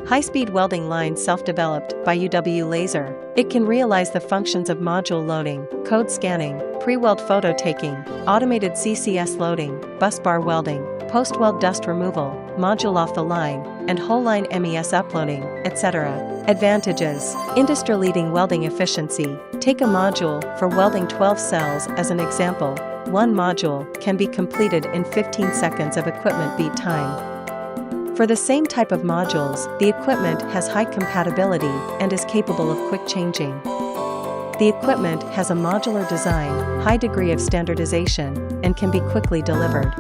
High-speed welding line self-developed by UW Laser. It can realize the functions of module loading, code scanning, pre-weld photo taking, automated CCS loading, busbar welding, post-weld dust removal, module off the line, and whole line MES uploading, etc. Advantages: industry-leading welding efficiency. Take a module for welding 12 cells as an example. One module can be completed in 15 seconds of equipment beat time. For the same type of modules, the equipment has high compatibility and is capable of quick changing. The equipment has a modular design, high degree of standardization, and can be quickly delivered.